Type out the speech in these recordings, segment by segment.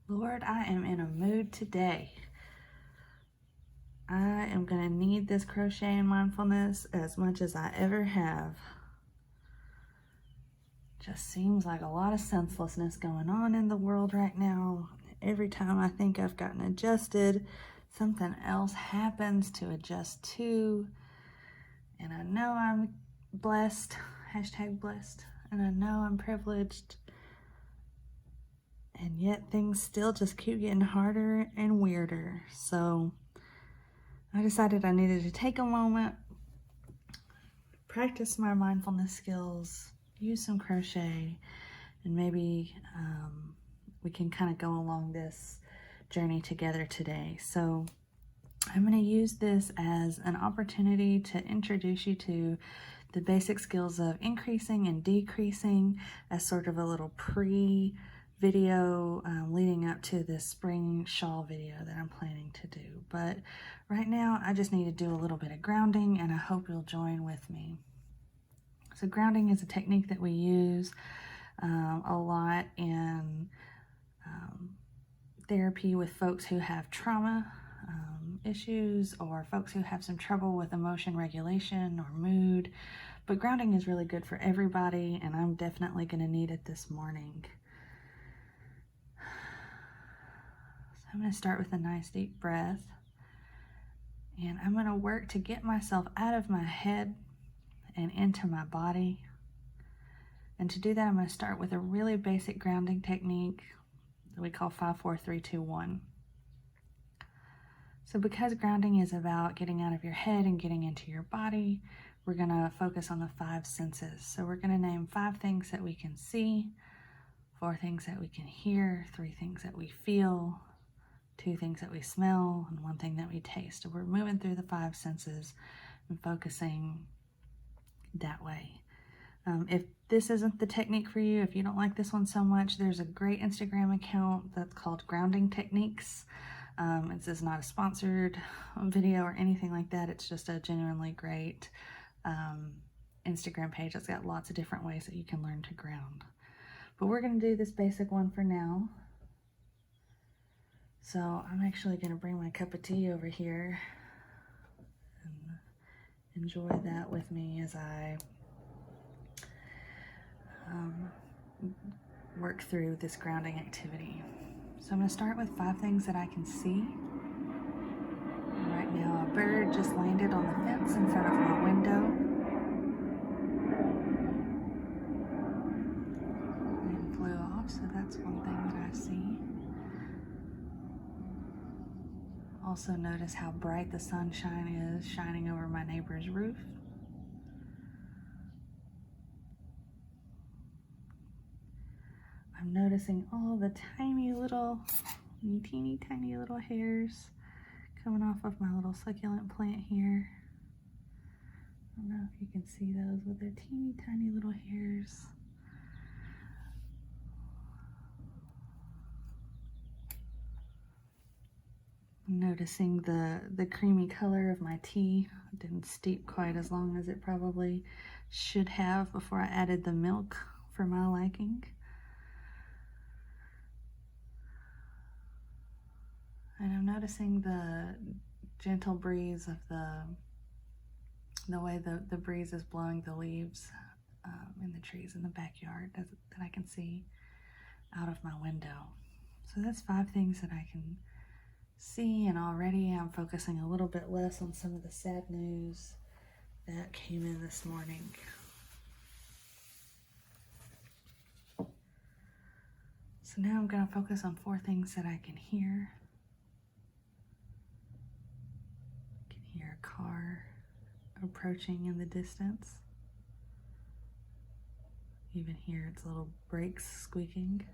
Lord, I am in a mood today. I am going to need this crochet and mindfulness as much as I ever have. Just seems like a lot of senselessness going on in the world right now. Every time I think I've gotten adjusted, something else happens to adjust to. And I know I'm blessed, hashtag blessed, and I know I'm privileged. And yet things still just keep getting harder and weirder. So I decided I needed to take a moment, practice my mindfulness skills, use some crochet, and maybe we can kind of go along this journey together today. So I'm going to use this as an opportunity to introduce you to the basic skills of increasing and decreasing as sort of a little pre-video leading up to this spring shawl video that I'm planning to do. But right now I just need to do a little bit of grounding, and I hope you'll join with me. So grounding is a technique that we use a lot in therapy with folks who have trauma issues, or folks who have some trouble with emotion regulation or mood. But grounding is really good for everybody, and I'm definitely going to need it this morning. So I'm going to start with a nice deep breath, and I'm going to work to get myself out of my head and into my body. And to do that, I'm going to start with a really basic grounding technique that we call 5-4-3-2-1. So because grounding is about getting out of your head and getting into your body, we're going to focus on the 5 senses. So we're going to name 5 things that we can see, 4 things that we can hear, 3 things that we feel, 2 things that we smell, and 1 thing that we taste. So we're moving through the 5 senses and focusing that way. If this isn't the technique for you, if you don't like this one so much, there's a great Instagram account that's called Grounding Techniques. This is not a sponsored video or anything like that. It's just a genuinely great Instagram page that's got lots of different ways that you can learn to ground. But we're going to do this basic one for now. So I'm actually going to bring my cup of tea over here and enjoy that with me as I work through this grounding activity. So I'm going to start with 5 things that I can see. Right now a bird just landed on the fence in front of my window and flew off, so that's one thing that I see. Also notice how bright the sunshine is shining over my neighbor's roof. I'm noticing all the teeny tiny little hairs coming off of my little succulent plant here. I don't know if you can see those with their teeny tiny little hairs. I'm noticing the creamy color of my tea. It didn't steep quite as long as it probably should have before I added the milk for my liking. And I'm noticing the gentle breeze of the way the breeze is blowing the leaves in the trees in the backyard that I can see out of my window. So that's 5 things that I can see, and already I'm focusing a little bit less on some of the sad news that came in this morning. So now I'm going to focus on 4 things that I can hear. I can hear a car approaching in the distance. Even hear its little brakes squeaking.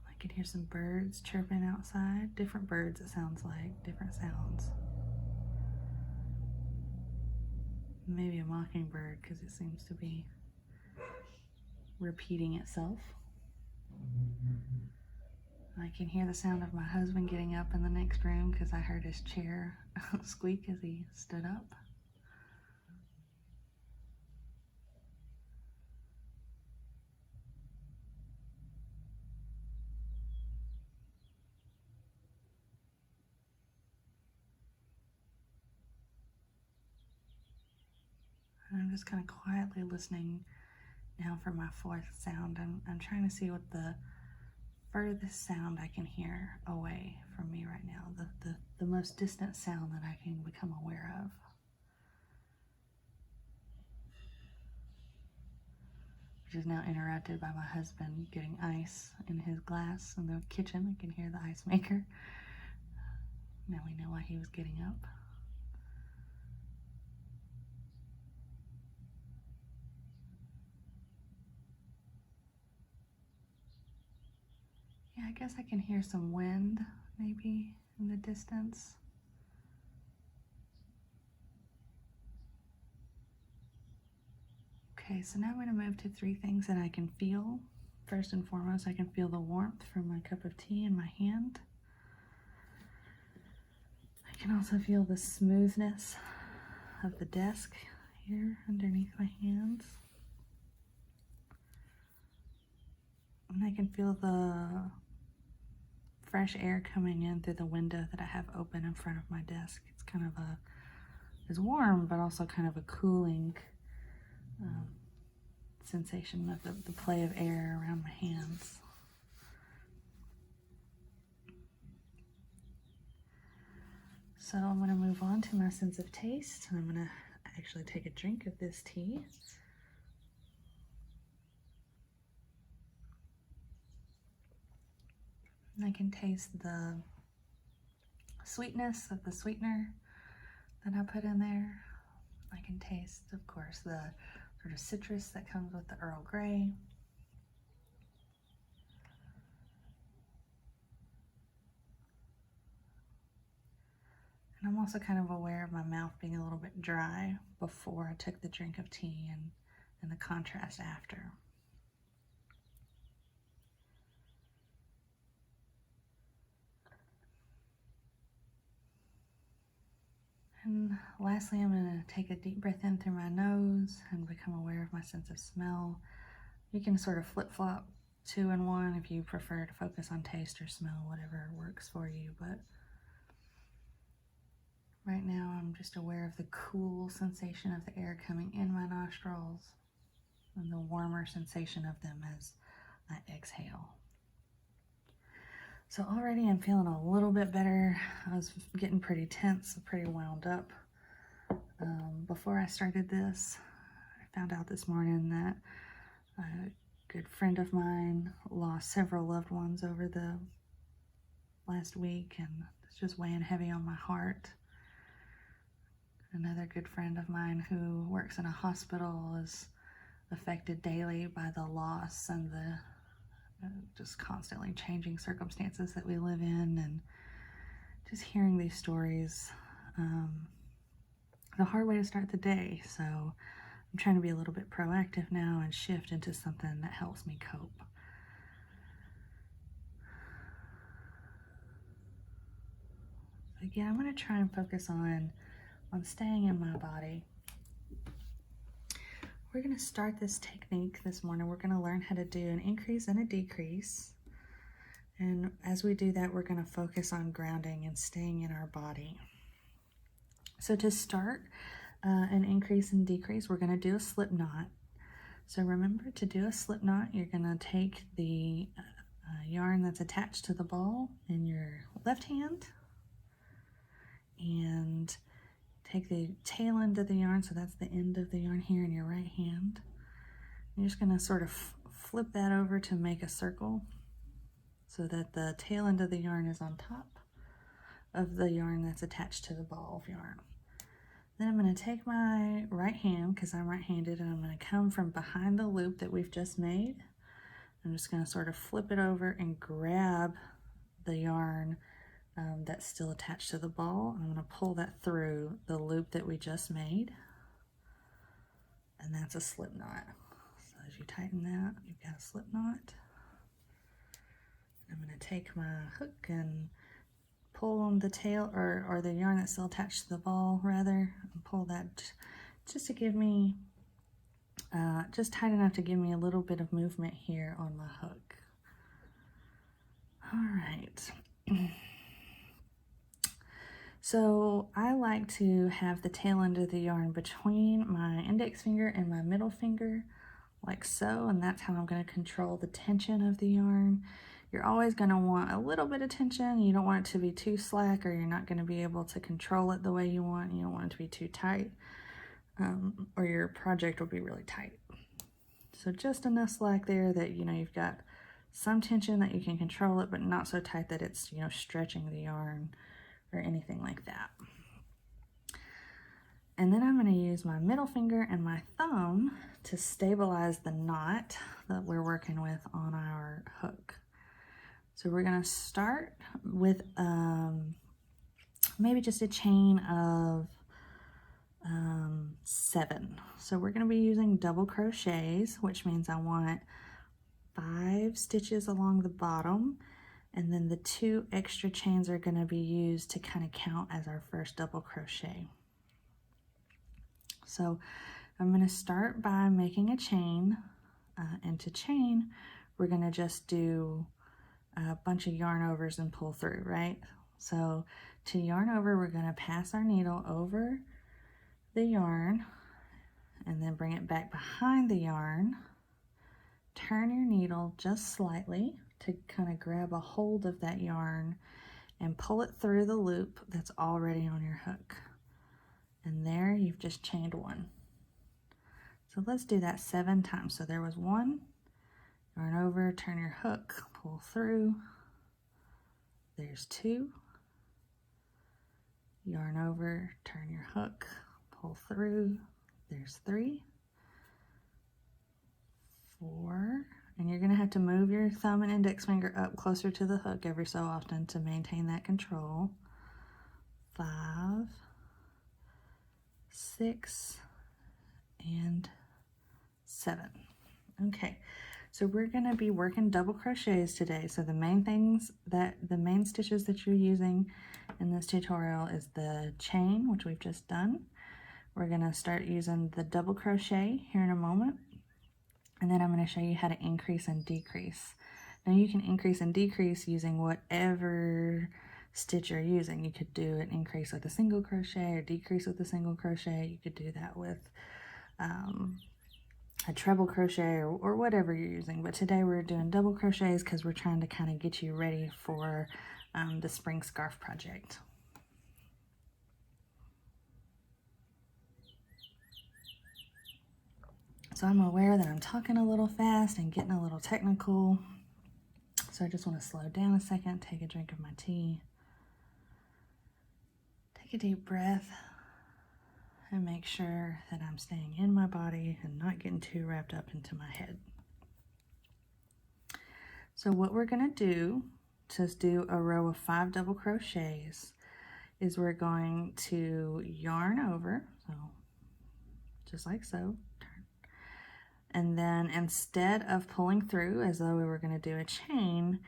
I can hear some birds chirping outside. Different birds, it sounds like, different sounds. Maybe a mockingbird, because it seems to be repeating itself. I can hear the sound of my husband getting up in the next room because I heard his chair squeak as he stood up. And I'm just kind of quietly listening now for my fourth sound. I'm trying to see what the furthest sound I can hear away from me right now, the most distant sound that I can become aware of. Which is now interrupted by my husband getting ice in his glass in the kitchen. I can hear the ice maker. Now we know why he was getting up. Yeah, I guess I can hear some wind maybe in the distance. Okay, so now I'm going to move to 3 things that I can feel. First and foremost, I can feel the warmth from my cup of tea in my hand. I can also feel the smoothness of the desk here underneath my hands. And I can feel the fresh air coming in through the window that I have open in front of my desk. It's kind of it's warm, but also kind of a cooling sensation of the play of air around my hands. So I'm going to move on to my sense of taste, and I'm going to actually take a drink of this tea. And I can taste the sweetness of the sweetener that I put in there. I can taste, of course, the sort of citrus that comes with the Earl Grey. And I'm also kind of aware of my mouth being a little bit dry before I took the drink of tea and the contrast after. And lastly, I'm going to take a deep breath in through my nose and become aware of my sense of smell. You can sort of flip-flop 2 and 1 if you prefer to focus on taste or smell, whatever works for you. But right now, I'm just aware of the cool sensation of the air coming in my nostrils and the warmer sensation of them as I exhale. So already I'm feeling a little bit better. I was getting pretty tense, pretty wound up. Before I started this, I found out this morning that a good friend of mine lost several loved ones over the last week, and it's just weighing heavy on my heart. Another good friend of mine who works in a hospital is affected daily by the loss and the just constantly changing circumstances that we live in, and just hearing these stories, the hard way to start the day. So I'm trying to be a little bit proactive now and shift into something that helps me cope. Again, I'm going to try and focus on staying in my body. We're going to start this technique this morning. We're going to learn how to do an increase and a decrease. And as we do that, we're going to focus on grounding and staying in our body. So to start an increase and decrease, we're going to do a slip knot. So remember, to do a slip knot, you're going to take the yarn that's attached to the ball in your left hand and take the tail end of the yarn, so that's the end of the yarn here, in your right hand. You're just going to sort of flip that over to make a circle so that the tail end of the yarn is on top of the yarn that's attached to the ball of yarn. Then I'm going to take my right hand, because I'm right-handed, and I'm going to come from behind the loop that we've just made. I'm just going to sort of flip it over and grab the yarn that's still attached to the ball. I'm going to pull that through the loop that we just made, and that's a slip knot. So as you tighten that, you've got a slip knot. I'm going to take my hook and pull on the tail, or the yarn that's still attached to the ball rather, and pull that just to give me, just tight enough to give me a little bit of movement here on my hook. All right. So I like to have the tail end of the yarn between my index finger and my middle finger, like so, and that's how I'm going to control the tension of the yarn. You're always going to want a little bit of tension. You don't want it to be too slack, or you're not going to be able to control it the way you want. You don't want it to be too tight, or your project will be really tight. So just enough slack there that, you know, you've got some tension that you can control it, but not so tight that it's, you know, stretching the yarn or anything like that. And then I'm going to use my middle finger and my thumb to stabilize the knot that we're working with on our hook. So we're going to start with maybe just a chain of 7. So we're going to be using double crochets, which means I want 5 stitches along the bottom, and then the 2 extra chains are going to be used to kind of count as our first double crochet. So I'm going to start by making a chain, and to chain we're going to just do a bunch of yarn overs and pull through, right? So to yarn over, we're going to pass our needle over the yarn and then bring it back behind the yarn. Turn your needle just slightly to kind of grab a hold of that yarn and pull it through the loop that's already on your hook. And there you've just chained 1. So let's do that 7 times. So there was 1, yarn over, turn your hook, pull through. There's 2, yarn over, turn your hook, pull through. There's 3, 4, and you're going to have to move your thumb and index finger up closer to the hook every so often to maintain that control. 5, 6, and 7. Okay, so we're going to be working double crochets today. So the main stitches that you're using in this tutorial is the chain, which we've just done. We're going to start using the double crochet here in a moment, and then I'm going to show you how to increase and decrease. Now you can increase and decrease using whatever stitch you're using. You could do an increase with a single crochet or decrease with a single crochet. You could do that with a treble crochet or whatever you're using. But today we're doing double crochets because we're trying to kind of get you ready for the spring scarf project. So I'm aware that I'm talking a little fast and getting a little technical. So I just want to slow down a second, take a drink of my tea, take a deep breath, and make sure that I'm staying in my body and not getting too wrapped up into my head. So what we're going to do to do a row of 5 double crochets is we're going to yarn over, so just like so, and then instead of pulling through as though we were going to do a chain,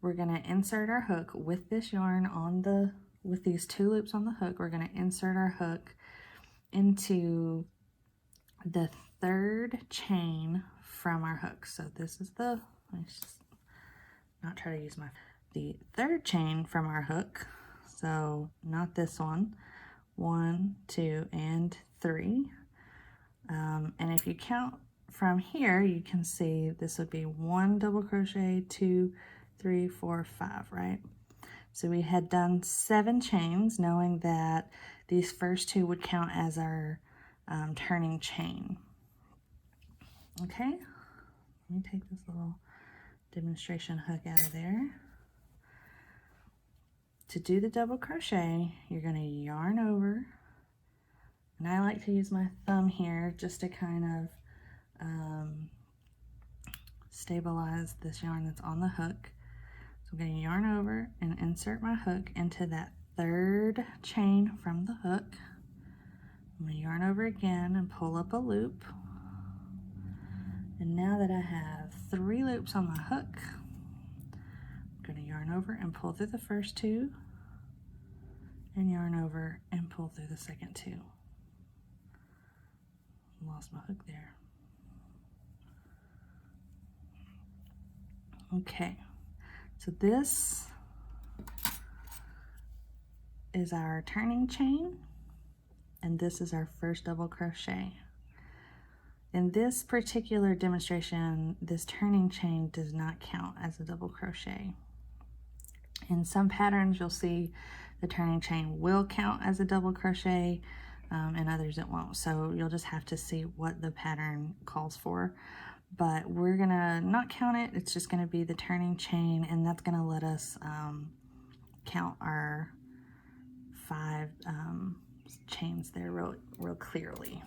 we're going to insert our hook with this yarn on with these 2 loops on the hook. We're going to insert our hook into the 3rd chain from our hook. So this is the, let's just not try to use the 3rd chain from our hook. So not this one. 1, 2, and 3. And if you count from here, you can see this would be 1 double crochet, 2, 3, 4, 5, right? So we had done 7 chains, knowing that these first 2 would count as our turning chain. Okay, let me take this little demonstration hook out of there. To do the double crochet, you're going to yarn over, and I like to use my thumb here just to kind of stabilize this yarn that's on the hook. So I'm going to yarn over and insert my hook into that 3rd chain from the hook. I'm going to yarn over again and pull up a loop. And now that I have 3 loops on my hook, I'm going to yarn over and pull through the first 2, and yarn over and pull through the second 2. Lost my hook there. Okay, so this is our turning chain, and this is our first double crochet. In this particular demonstration, this turning chain does not count as a double crochet. In some patterns, you'll see the turning chain will count as a double crochet, and others it won't. So you'll just have to see what the pattern calls for. But we're gonna not count it. It's just gonna be the turning chain, and that's gonna let us count our 5 chains there real clearly.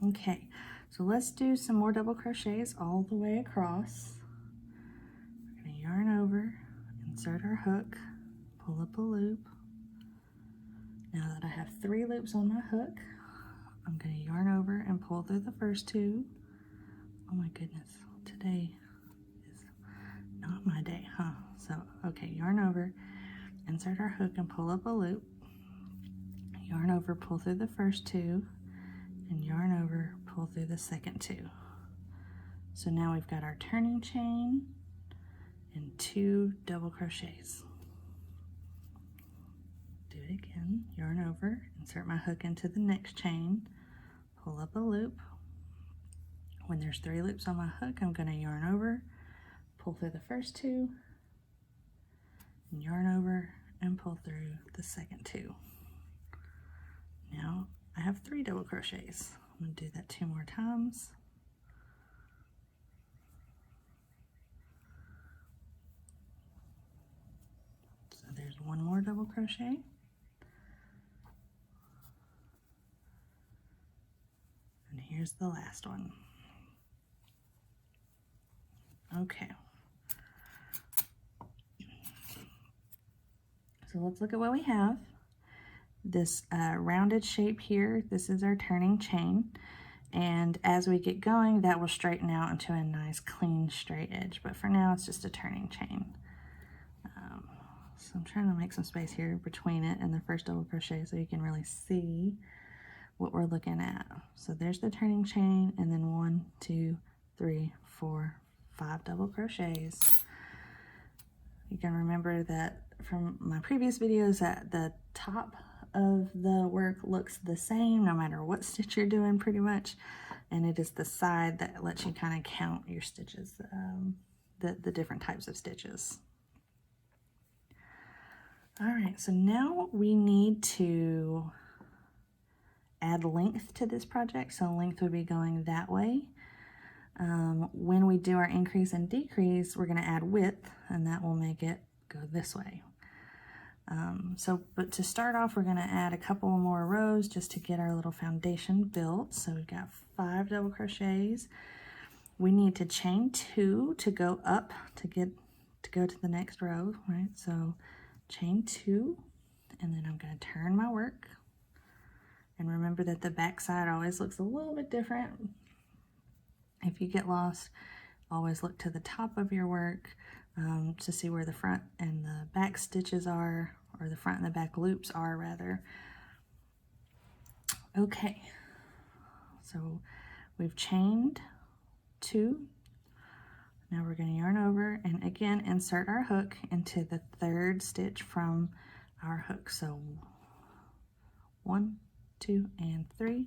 Okay, so let's do some more double crochets all the way across. We're gonna yarn over, insert our hook, pull up a loop. Now that I have 3 loops on my hook, I'm gonna yarn over and pull through the first 2. Oh my goodness, today is not my day, huh? So, okay, yarn over, insert our hook and pull up a loop. Yarn over, pull through the first 2, and yarn over, pull through the second 2. So now we've got our turning chain and 2 double crochets. Do it again, yarn over, insert my hook into the next chain, pull up a loop. When there's 3 loops on my hook, I'm going to yarn over, pull through the first 2, and yarn over and pull through the second 2. Now I have 3 double crochets. I'm going to do that 2 more times. So there's 1 more double crochet. And here's the last one. Okay. So let's look at what we have. This rounded shape here, this is our turning chain. And as we get going, that will straighten out into a nice clean straight edge. But for now, it's just a turning chain. So I'm trying to make some space here between it and the first double crochet so you can really see what we're looking at. So there's the turning chain, and then 1, 2, 3, 4, 5 double crochets. You can remember that from my previous videos that the top of the work looks the same no matter what stitch you're doing pretty much, and it is the side that lets you kind of count your stitches, the different types of stitches. All right, so now we need to add length to this project. So length would be going that way. When we do our increase and decrease, we're going to add width, and that will make it go this way. But to start off, we're going to add a couple more rows just to get our little foundation built. So we've got 5 double crochets. We need to chain 2 to go up to go to the next row, right? So chain 2, and then I'm going to turn my work. And remember that the back side always looks a little bit different. If you get lost, always look to the top of your work to see where the front and the back stitches are, or the front and the back loops are rather. Okay, so we've chained 2. Now we're going to yarn over and again insert our hook into the 3rd stitch from our hook. So 1, 2, and 3.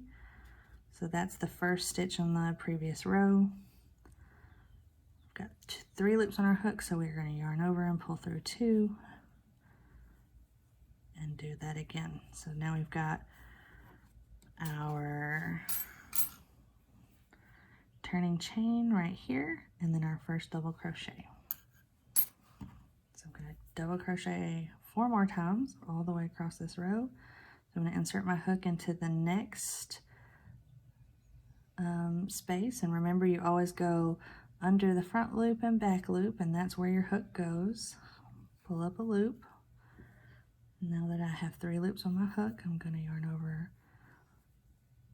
So that's the first stitch on the previous row. We've got 3 loops on our hook, so we're going to yarn over and pull through 2 and do that again. So now we've got our turning chain right here, and then our first double crochet. So I'm going to double crochet 4 more times all the way across this row. So I'm going to insert my hook into the next space, and remember you always go under the front loop and back loop, and that's where your hook goes. Pull up a loop. Now that I have 3 loops on my hook, I'm going to yarn over,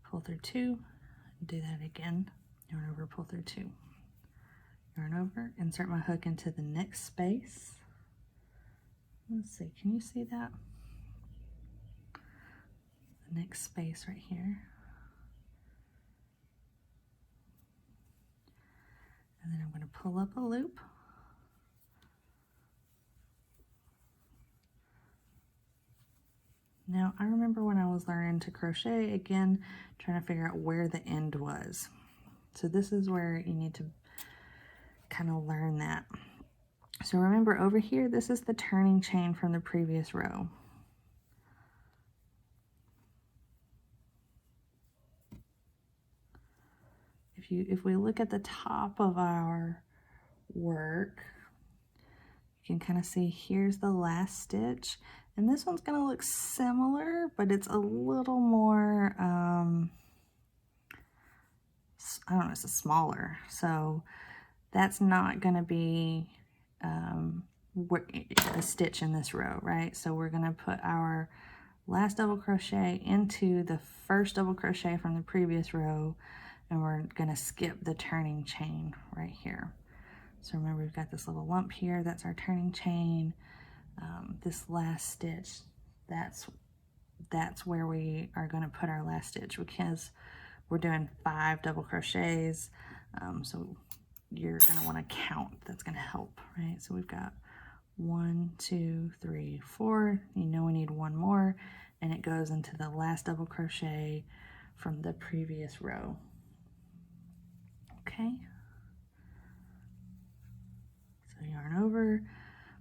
pull through 2, do that again, yarn over, pull through 2, yarn over, insert my hook into the next space. Let's see, can you see that? The next space right here. And then I'm going to pull up a loop. Now, I remember when I was learning to crochet, again, trying to figure out where the end was. So this is where you need to kind of learn that. So remember over here, this is the turning chain from the previous row. If we look at the top of our work, you can kind of see here's the last stitch. And this one's going to look similar, but it's a little more, I don't know, it's a smaller. So that's not going to be a stitch in this row, right? So we're going to put our last double crochet into the first double crochet from the previous row, and we're going to skip the turning chain right here. So remember, we've got this little lump here, that's our turning chain. This last stitch, that's where we are going to put our last stitch, because we're doing 5 double crochets. So you're going to want to count. That's going to help, right? So we've got 1, 2, 3, 4. You know we need one more, and it goes into the last double crochet from the previous row. Okay. So yarn over,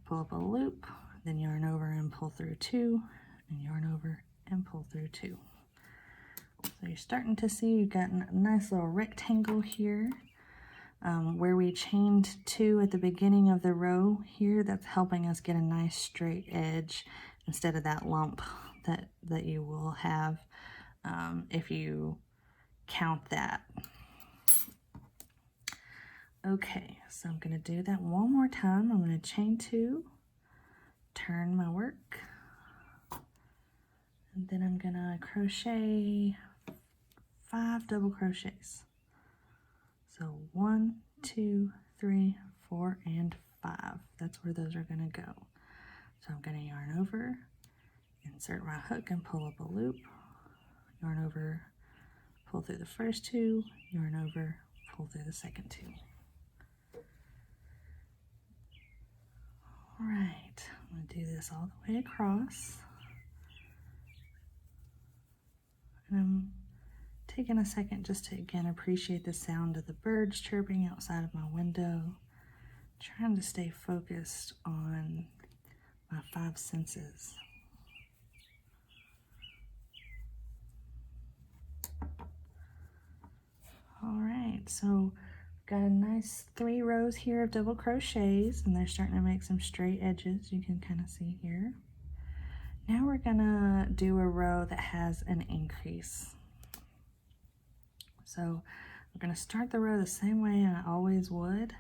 pull up a loop, then yarn over and pull through 2, and yarn over and pull through 2. So you're starting to see you've got a nice little rectangle here. Where we chained 2 at the beginning of the row here, that's helping us get a nice straight edge instead of that lump that you will have if you count that. Okay, so I'm going to do that one more time. I'm going to chain 2, turn my work, and then I'm going to crochet 5 double crochets. So 1, 2, 3, 4, and 5. That's where those are going to go. So I'm going to yarn over, insert my hook and pull up a loop, yarn over, pull through the first 2, yarn over, pull through the second 2. All right, I'm going to do this all the way across. And I'm taking a second just to, again, appreciate the sound of the birds chirping outside of my window. Trying to stay focused on my 5 senses. All right, so got a nice 3 rows here of double crochets, and they're starting to make some straight edges. You can kind of see here. Now we're gonna do a row that has an increase. So we're gonna start the row the same way I always would,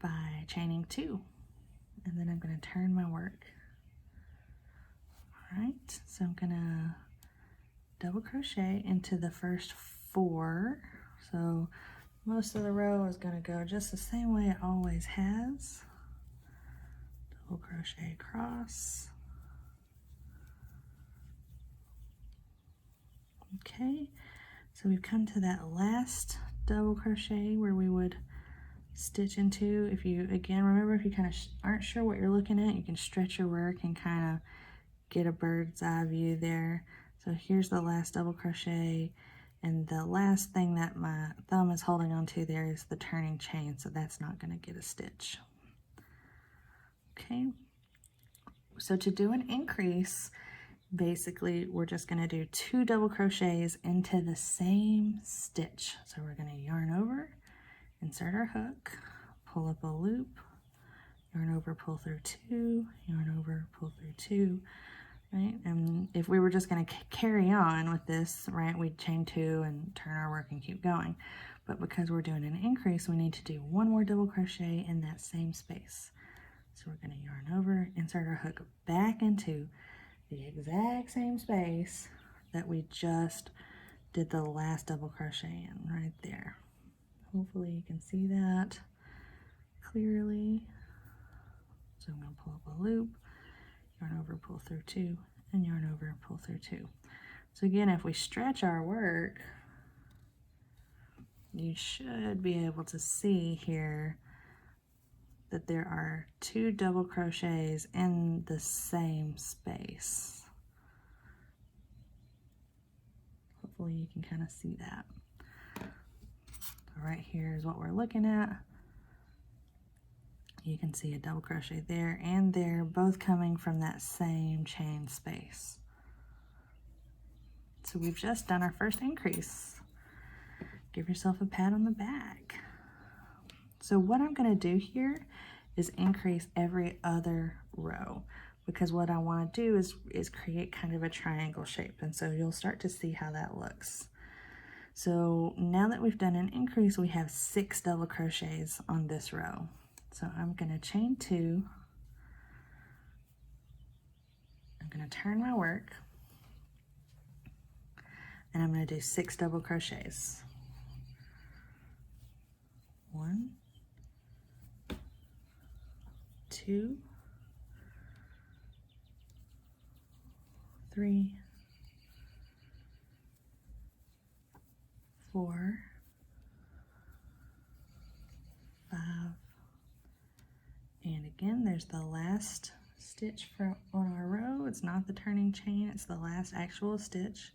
by chaining 2, and then I'm gonna turn my work. All right, so I'm gonna double crochet into the first 4. So most of the row is gonna go just the same way it always has. Double crochet across. Okay, so we've come to that last double crochet where we would stitch into. If you, again, remember, if you kind of aren't sure what you're looking at, you can stretch your work and kind of get a bird's eye view there. So here's the last double crochet, and the last thing that my thumb is holding onto there is the turning chain, so that's not going to get a stitch. Okay, so to do an increase, basically we're just going to do 2 double crochets into the same stitch. So we're going to yarn over, insert our hook, pull up a loop, yarn over, pull through 2, yarn over, pull through 2, right? And if we were just going to carry on with this, right, we'd chain 2 and turn our work and keep going. But because we're doing an increase, we need to do 1 more double crochet in that same space. So we're going to yarn over, insert our hook back into the exact same space that we just did the last double crochet in, right there. Hopefully you can see that clearly. So I'm going to pull up a loop, yarn over, pull through 2, and yarn over, pull through 2. So again, if we stretch our work, you should be able to see here that there are 2 double crochets in the same space. hopefully you can kind of see that. So right here is what we're looking at. You can see a double crochet there and there, both coming from that same chain space. So we've just done our first increase. Give yourself a pat on the back. So what I'm going to do here is increase every other row, because what I want to do is create kind of a triangle shape, and so you'll start to see how that looks. So now that we've done an increase, we have 6 double crochets on this row. So I'm going to chain 2. I'm going to turn my work, and I'm going to do 6 double crochets. 1, 2, 3, 4, 5, and again there's the last stitch on our row. It's not the turning chain, it's the last actual stitch.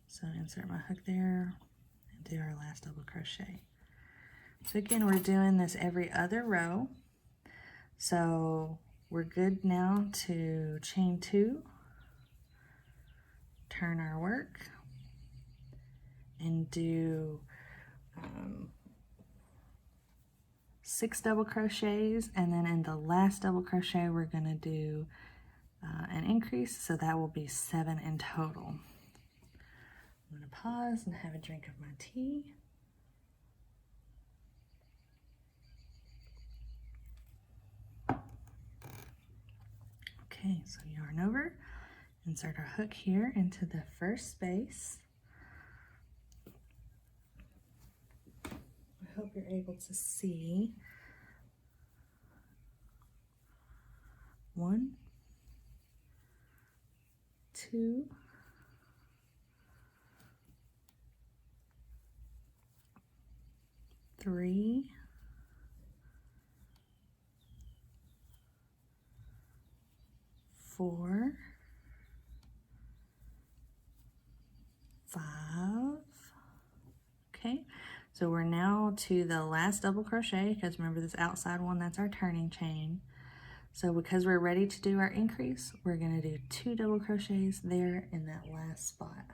So insert my hook there and do our last double crochet. So again, we're doing this every other row. So we're good now to chain 2, turn our work, and do 6 double crochets, and then in the last double crochet we're going to do an increase, so that will be 7 in total. I'm going to pause and have a drink of my tea. Okay, so yarn over, insert our hook here into the first space. I hope you're able to see 1, 2, 3, 4, 5. Okay, so we're now to the last double crochet, because remember this outside one, that's our turning chain. So because we're ready to do our increase, we're going to do 2 double crochets there in that last spot.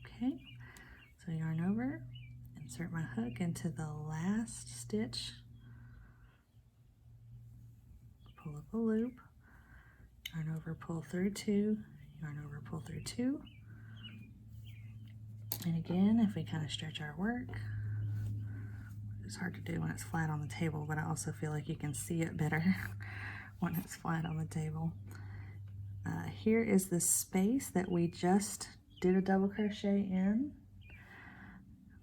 Okay, so yarn over, insert my hook into the last stitch, pull up a loop, yarn over, pull through 2, yarn over, pull through 2. And again, if we kind of stretch our work, it's hard to do when it's flat on the table, but I also feel like you can see it better when it's flat on the table. Here is the space that we just did a double crochet in.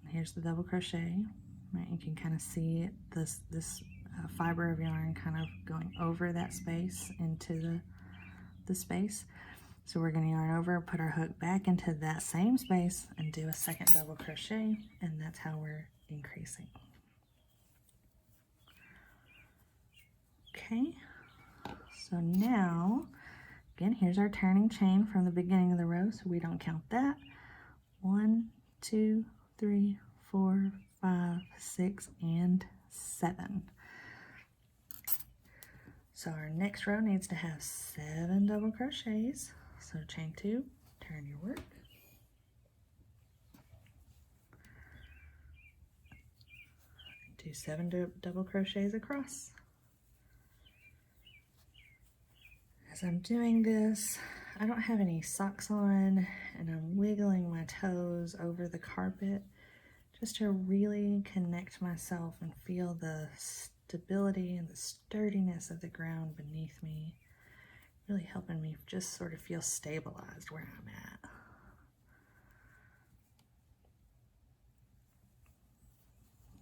Here's the double crochet. Right, you can kind of see this fiber of yarn kind of going over that space into the space. So we're going to yarn over, put our hook back into that same space, and do a second double crochet, and that's how we're increasing. Okay, so now, again, here's our turning chain from the beginning of the row, so we don't count that. 1, 2, 3, 4, 5, 6, and 7. So our next row needs to have 7 double crochets. So chain 2, turn your work. Do 7 double crochets across. As I'm doing this, I don't have any socks on, and I'm wiggling my toes over the carpet just to really connect myself and feel the stability and the sturdiness of the ground beneath me, really helping me just sort of feel stabilized where I'm at.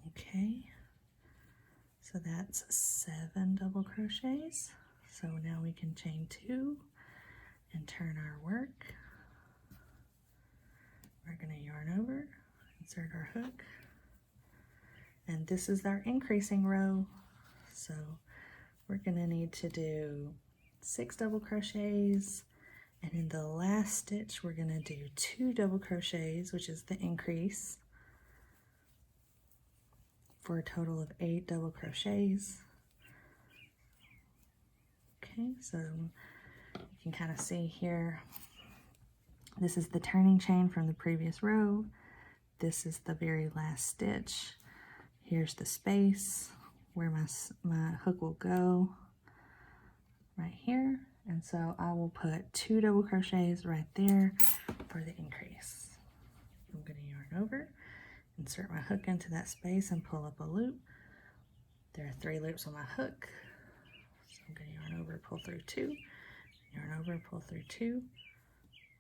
Okay, so that's 7 double crochets. So now we can chain 2 and turn our work. We're going to yarn over, insert our hook, and this is our increasing row. So we're going to need to do 6 double crochets And in the last stitch, we're going to do 2 double crochets, which is the increase, for a total of 8 double crochets. Okay, so you can kind of see here, this is the turning chain from the previous row. This is the very last stitch. Here's the space where my hook will go, right here. And so I will put 2 double crochets right there for the increase. I'm going to yarn over, insert my hook into that space and pull up a loop. There are 3 loops on my hook. So I'm going to yarn over, pull through 2, yarn over, pull through 2.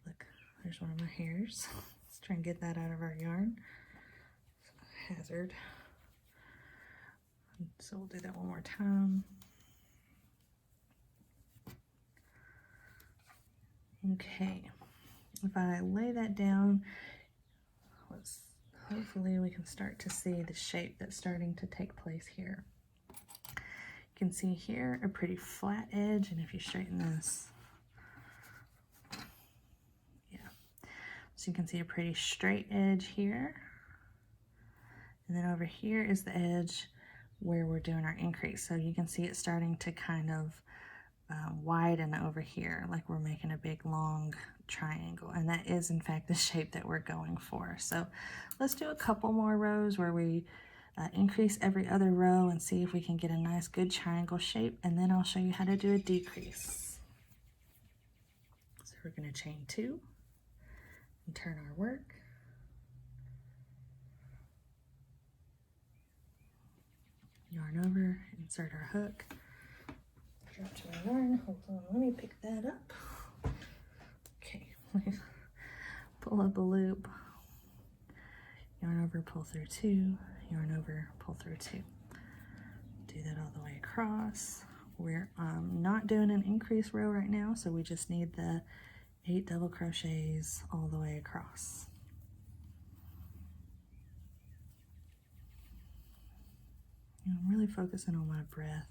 Look, there's one of my hairs. Let's try and get that out of our yarn. Hazard. So we'll do that one more time. Okay, if I lay that down, hopefully we can start to see the shape that's starting to take place here. You can see here a pretty flat edge, and if you straighten this, yeah, so you can see a pretty straight edge here. And then over here is the edge where we're doing our increase. So you can see it starting to kind of widen over here, like we're making a big long triangle. And that is in fact the shape that we're going for. So let's do a couple more rows where we increase every other row and see if we can get a nice good triangle shape. And then I'll show you how to do a decrease. So we're going to chain 2 and turn our work. Yarn over, insert our hook, drop to my yarn. Hold on, let me pick that up. Okay, pull up a loop, yarn over, pull through 2, yarn over, pull through 2. Do that all the way across. We're not doing an increase row right now, so we just need the 8 double crochets all the way across. I'm really focusing on my breath.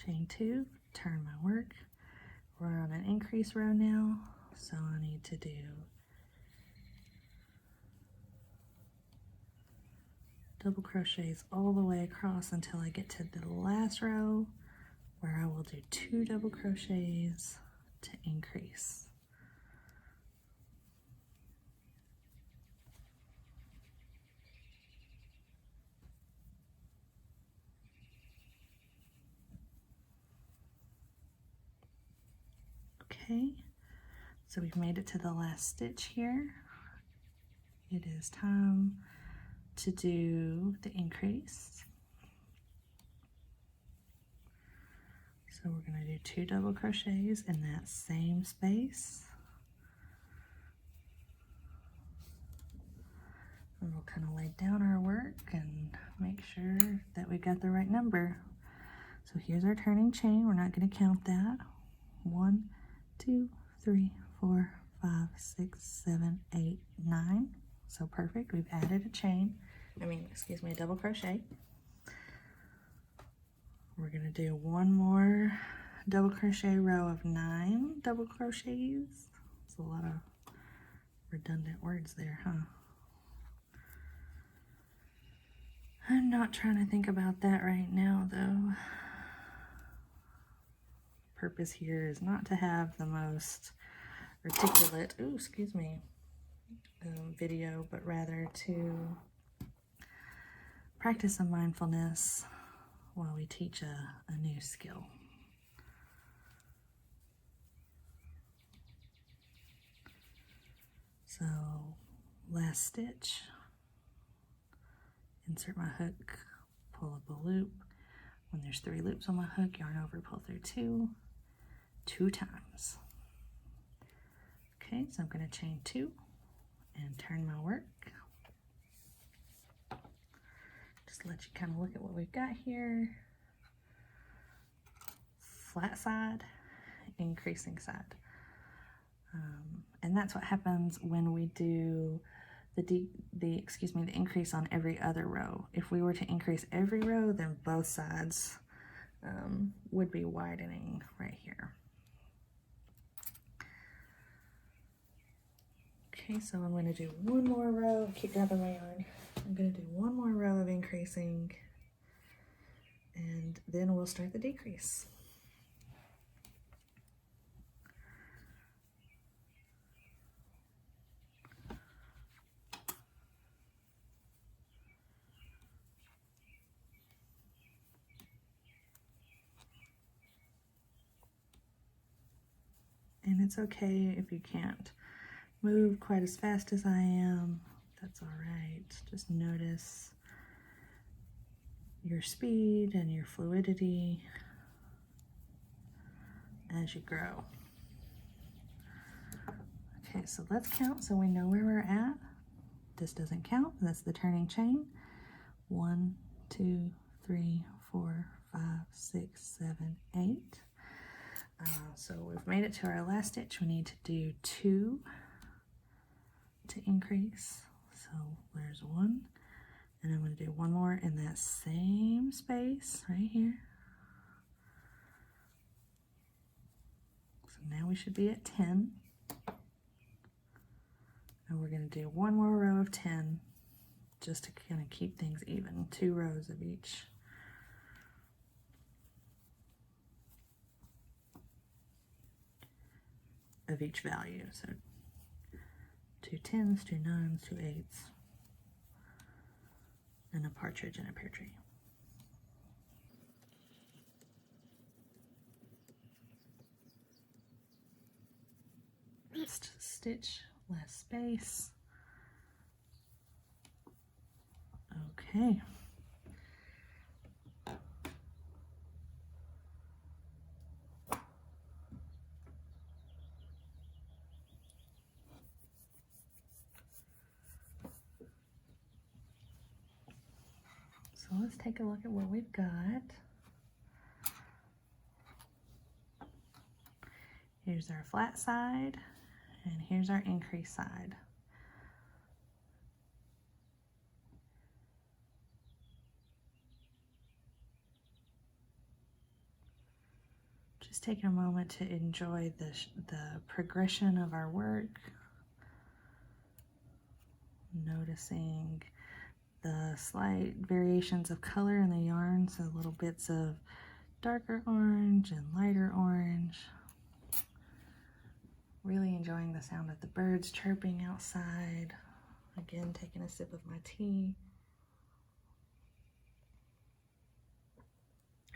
Chain 2, turn my work. We're on an increase row now, so I need to do double crochets all the way across until I get to the last row, where I will do 2 double crochets to increase. Okay, so we've made it to the last stitch here. It is time to do the increase. So we're going to do 2 double crochets in that same space. And we'll kind of lay down our work and make sure that we got the right number. So here's our turning chain. We're not going to count that. 1, 2, 3, 4, 5, 6, 7, 8, 9. So perfect. We've added a chain. A double crochet. We're going to do one more double crochet row of 9 double crochets. It's a lot of redundant words there, huh? I'm not trying to think about that right now, though. Purpose here is not to have the most articulate, video, but rather to practice some mindfulness while we teach a new skill. So last stitch, insert my hook, pull up a loop. When there's 3 loops on my hook, yarn over, pull through 2 times. Okay, so I'm going to chain 2 and turn my work. Just let you kind of look at what we've got here. Flat side, increasing side. And that's what happens when we do the increase on every other row. If we were to increase every row, then both sides would be widening right here. Okay, so I'm going to do one more row. Keep grabbing my yarn. I'm going to do one more row of increasing, and then we'll start the decrease. And it's okay if you can't move quite as fast as I am. That's all right. Just notice your speed and your fluidity as you grow. Okay, so let's count so we know where we're at. This doesn't count. That's the turning chain. 1, 2, 3, 4, 5, 6, 7, 8. So we've made it to our last stitch. We need to do 2 to increase. So there's 1, and I'm going to do 1 more in that same space right here. So now we should be at 10. And we're going to do 1 more row of 10 just to kind of keep things even. 2 rows of each. Of each value. So 2 10s, 2 9s, 2 8s, and a partridge in a pear tree. Last stitch, last space. Okay. So let's take a look at what we've got. Here's our flat side, and here's our increase side. Just taking a moment to enjoy the progression of our work. Noticing the slight variations of color in the yarn, so little bits of darker orange and lighter orange. Really enjoying the sound of the birds chirping outside. Again, taking a sip of my tea.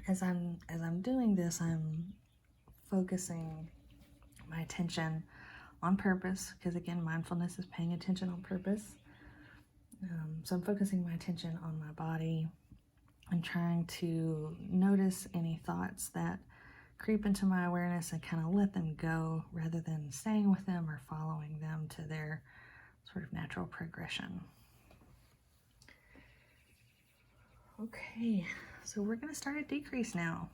As I'm doing this, I'm focusing my attention on purpose, because again, mindfulness is paying attention on purpose. So I'm focusing my attention on my body and trying to notice any thoughts that creep into my awareness and kind of let them go rather than staying with them or following them to their sort of natural progression. Okay, so we're going to start a decrease now.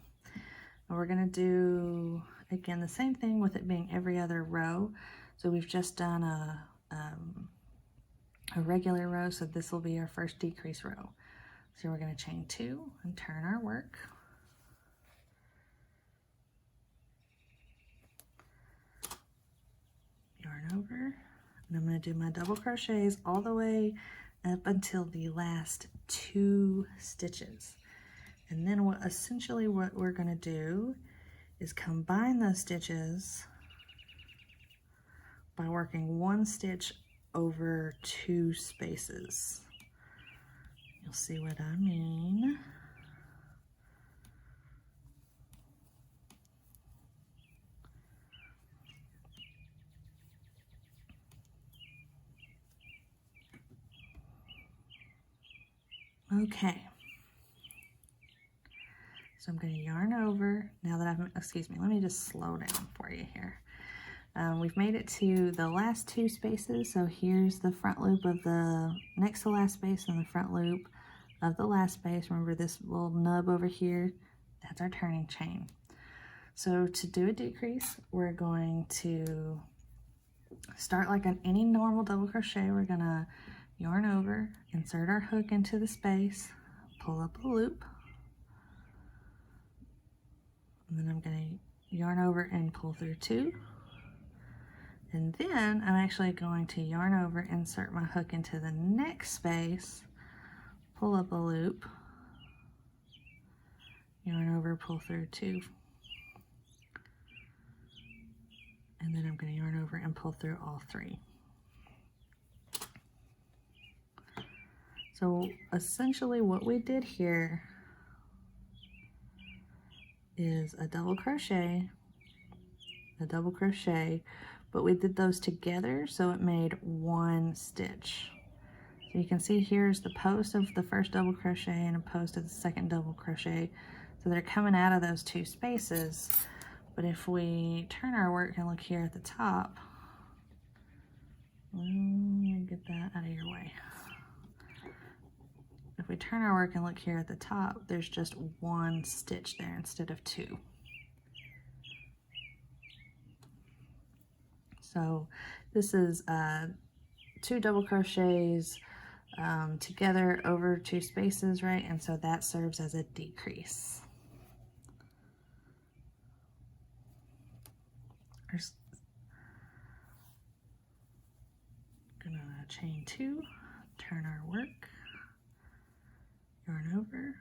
And we're going to do, again, the same thing with it being every other row. So we've just done a regular row, so this will be our first decrease row. So we're going to chain 2 and turn our work. Yarn over, and I'm going to do my double crochets all the way up until the last 2 stitches. And then what we're going to do is combine those stitches by working 1 stitch over 2 spaces. You'll see what I mean. Okay. So I'm going to yarn over now that let me just slow down for you here. We've made it to the last 2 spaces, so here's the front loop of the next to last space and the front loop of the last space. Remember this little nub over here? That's our turning chain. So to do a decrease, we're going to Start like any normal double crochet. We're gonna yarn over, insert our hook into the space, pull up a loop, and then I'm gonna yarn over and pull through 2. And then I'm actually going to yarn over, insert my hook into the next space, pull up a loop, yarn over, pull through 2. And then I'm going to yarn over and pull through all 3. So essentially what we did here is a double crochet, but we did those together so it made 1 stitch. So you can see here's the post of the first double crochet and a post of the second double crochet. So they're coming out of those 2 spaces. But if we turn our work and look here at the top, let me get that out of your way. If we turn our work and look here at the top, there's just 1 stitch there instead of 2. So this is 2 double crochets together over 2 spaces, right? And so that serves as a decrease. Gonna chain 2, turn our work, yarn over,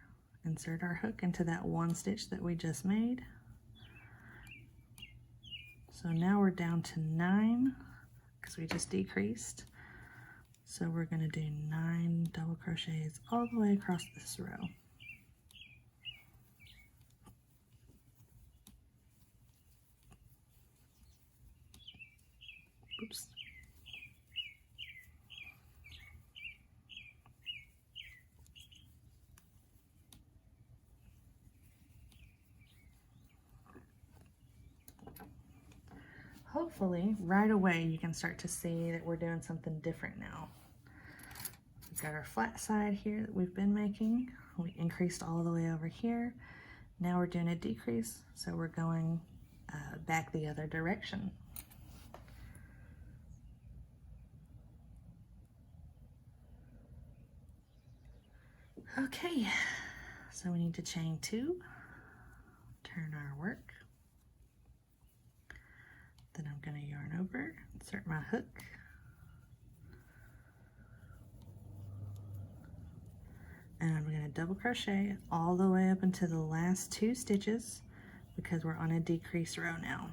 insert our hook into that 1 stitch that we just made. So now we're down to 9 because we just decreased. So we're going to do 9 double crochets all the way across this row. Oops. Hopefully, right away you can start to see that we're doing something different now. We've got our flat side here that we've been making. We increased all the way over here. Now we're doing a decrease, so we're going back the other direction. Okay, so we need to chain 2, turn our work. Then I'm going to yarn over, insert my hook, and I'm going to double crochet all the way up into the last 2 stitches because we're on a decrease row now.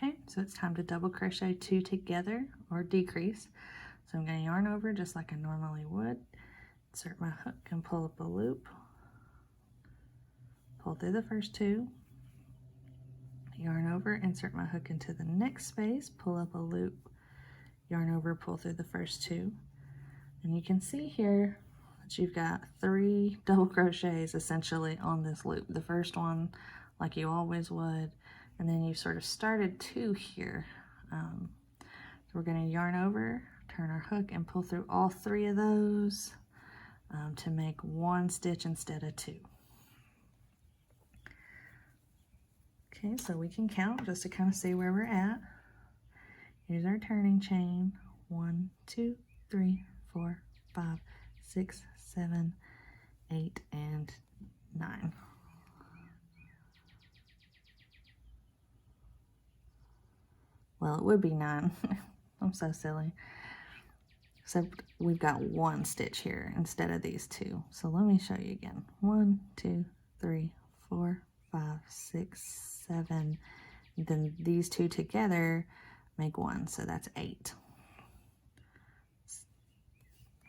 Okay, so it's time to double crochet 2 together or decrease. So I'm going to yarn over just like I normally would, insert my hook and pull up a loop, pull through the first 2, yarn over, insert my hook into the next space, pull up a loop, yarn over, pull through the first 2. And you can see here that you've got 3 double crochets essentially on this loop. The first one like you always would, and then you sort of started 2 here. So we're going to yarn over, turn our hook, and pull through all 3 of those to make 1 stitch instead of 2. Okay, so we can count just to kind of see where we're at. Here's our turning chain. 1, 2, 3, 4, 5, 6, 7, 8, and 9. Well, it would be 9. I'm so silly. Except we've got 1 stitch here instead of these 2. So let me show you again. 1, 2, 3, 4, 5, 6, 7. Then these 2 together make 1, so that's 8.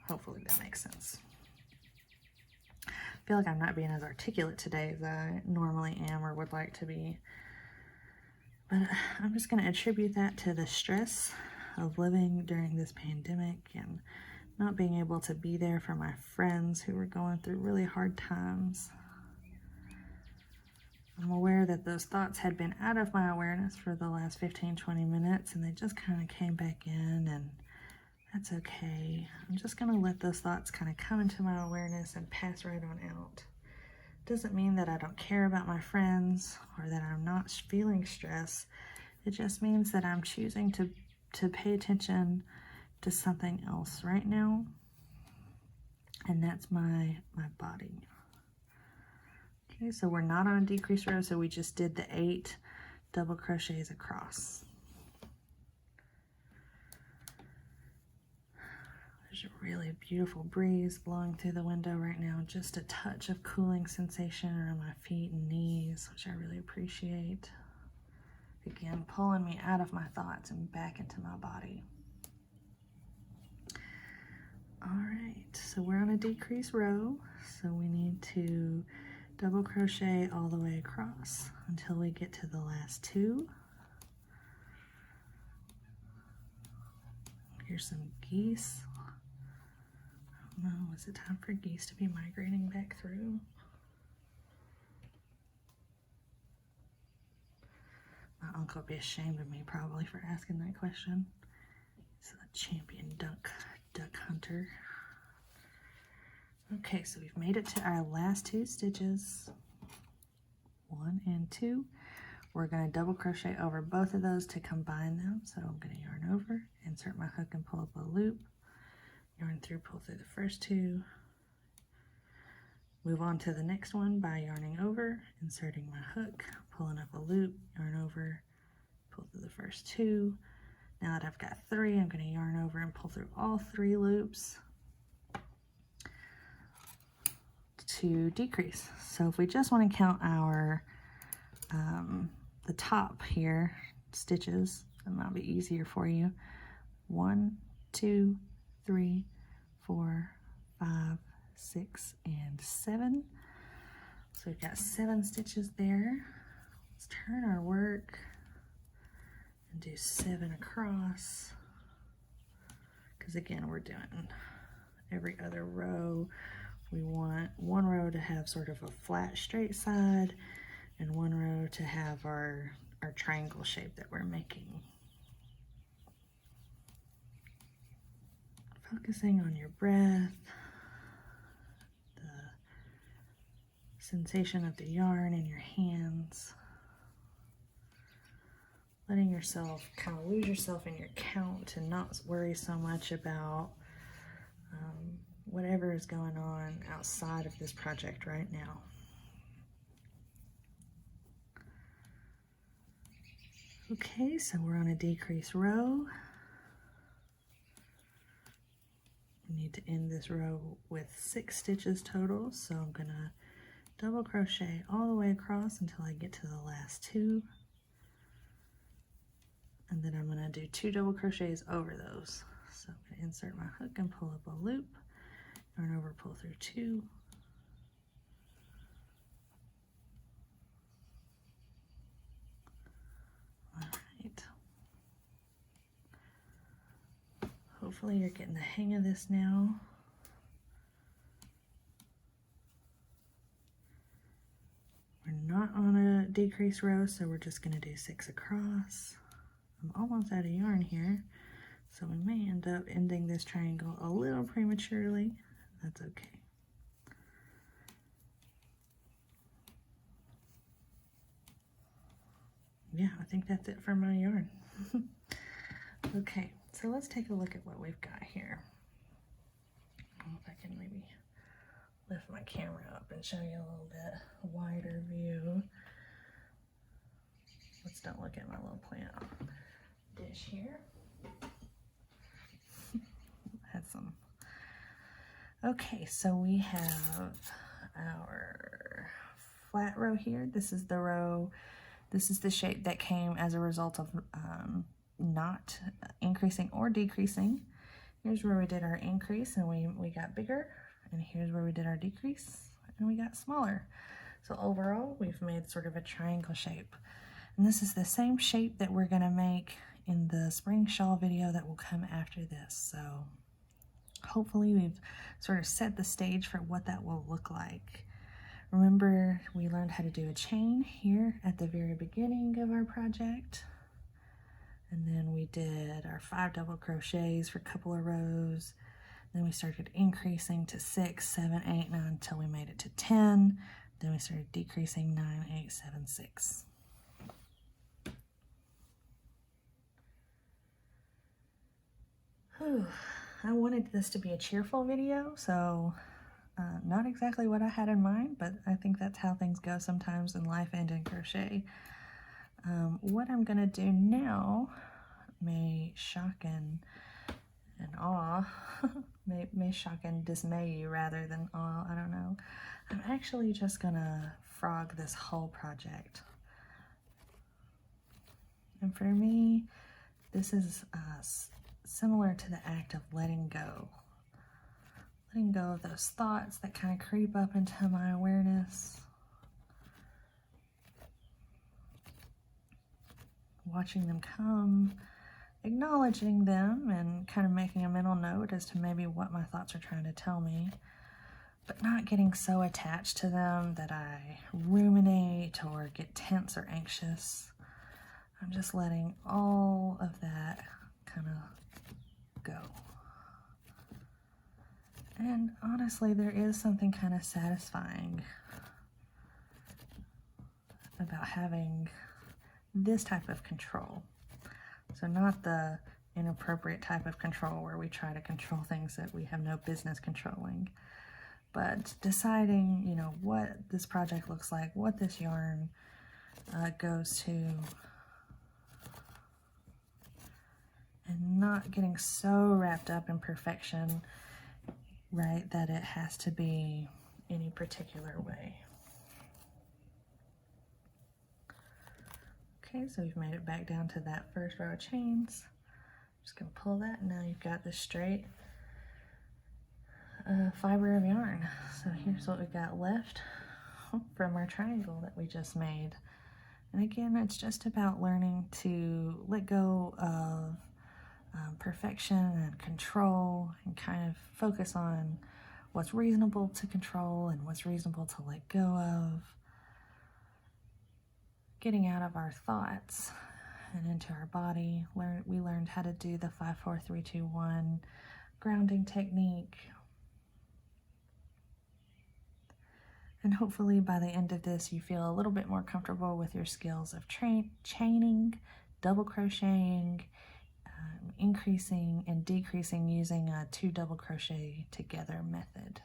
Hopefully that makes sense. I feel like I'm not being as articulate today as I normally am or would like to be. But I'm just going to attribute that to the stress of living during this pandemic and not being able to be there for my friends who were going through really hard times. I'm aware that those thoughts had been out of my awareness for the last 15-20 minutes, and they just kind of came back in, and that's okay. I'm just going to let those thoughts kind of come into my awareness and pass right on out. Doesn't mean that I don't care about my friends or that I'm not feeling stress. It just means that I'm choosing to pay attention to something else right now, and that's my body. Okay, so we're not on a decrease row, so we just did the 8 double crochets across. There's a really beautiful breeze blowing through the window right now, just a touch of cooling sensation around my feet and knees, which I really appreciate. Again, pulling me out of my thoughts and back into my body. All right, so we're on a decrease row, so we need to double crochet all the way across until we get to the last 2. Here's some geese. I don't know, is it time for geese to be migrating back through? My uncle would be ashamed of me probably for asking that question. He's a champion duck hunter. Okay, so we've made it to our last 2 stitches. 1 and 2. We're going to double crochet over both of those to combine them. So I'm going to yarn over, insert my hook and pull up a loop, yarn through, pull through the first 2, move on to the next one by yarning over, inserting my hook, pulling up a loop, yarn over, pull through the first 2. Now that I've got 3, I'm going to yarn over and pull through all 3 loops to decrease. So if we just want to count our the top here stitches, that might be easier for you. 1, 2, 3, 4, 5, 6, and 7. So we've got 7 stitches there. Let's turn our work and do 7 across, because again, we're doing every other row. We want one row to have sort of a flat straight side and one row to have our triangle shape that we're making. Focusing on your breath, the sensation of the yarn in your hands, letting yourself kind of lose yourself in your count and not worry so much about whatever is going on outside of this project right now. Okay, so we're on a decrease row. We need to end this row with 6 stitches total, so I'm gonna double crochet all the way across until I get to the last 2. And then I'm gonna do 2 double crochets over those. So I'm gonna insert my hook and pull up a loop, yarn over, pull through 2. All right. Hopefully you're getting the hang of this now. We're not on a decrease row, so we're just gonna do 6 across. I'm almost out of yarn here, so we may end up ending this triangle a little prematurely. That's okay. Yeah, I think that's it for my yarn. Okay, so let's take a look at what we've got here. I don't know if I can maybe lift my camera up and show you a little bit wider view. Let's don't look at my little plant dish here. Had some. Okay, so we have our flat row here. This is the row, this is the shape that came as a result of not increasing or decreasing. Here's where we did our increase and we got bigger, and here's where we did our decrease and we got smaller. So overall, we've made sort of a triangle shape. And this is the same shape that we're gonna make in the spring shawl video that will come after this. So hopefully we've sort of set the stage for what that will look like. Remember, we learned how to do a chain here at the very beginning of our project. And then we did our 5 double crochets for a couple of rows. Then we started increasing to 6, 7, 8, 9 until we made it to 10. Then we started decreasing 9, 8, 7, 6. Whew. I wanted this to be a cheerful video, so not exactly what I had in mind, but I think that's how things go sometimes in life and in crochet. What I'm gonna do now may shock and awe, may shock and dismay you rather than awe, I don't know. I'm actually just gonna frog this whole project. And for me, this is similar to the act of letting go. Letting go of those thoughts that kind of creep up into my awareness. Watching them come, acknowledging them, and kind of making a mental note as to maybe what my thoughts are trying to tell me, but not getting so attached to them that I ruminate or get tense or anxious. I'm just letting all of that kind of go. And honestly, there is something kind of satisfying about having this type of control. So not the inappropriate type of control where we try to control things that we have no business controlling, but deciding, you know, what this project looks like, what this yarn goes to, and not getting so wrapped up in perfection, right, that it has to be any particular way. Okay, so we've made it back down to that first row of chains. Just gonna pull that, and now you've got this straight fiber of yarn. So here's what we've got left from our triangle that we just made. And again, it's just about learning to let go of perfection and control, and kind of focus on what's reasonable to control and what's reasonable to let go of. Getting out of our thoughts and into our body. We learned how to do the 5, 4, 3, 2, 1 grounding technique. And hopefully by the end of this, you feel a little bit more comfortable with your skills of chaining, double crocheting, increasing and decreasing using a 2 double crochet together method.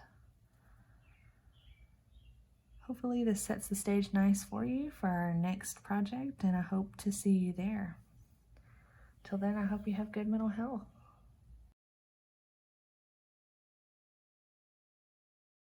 Hopefully this sets the stage nice for you for our next project, and I hope to see you there. Till then, I hope you have good mental health.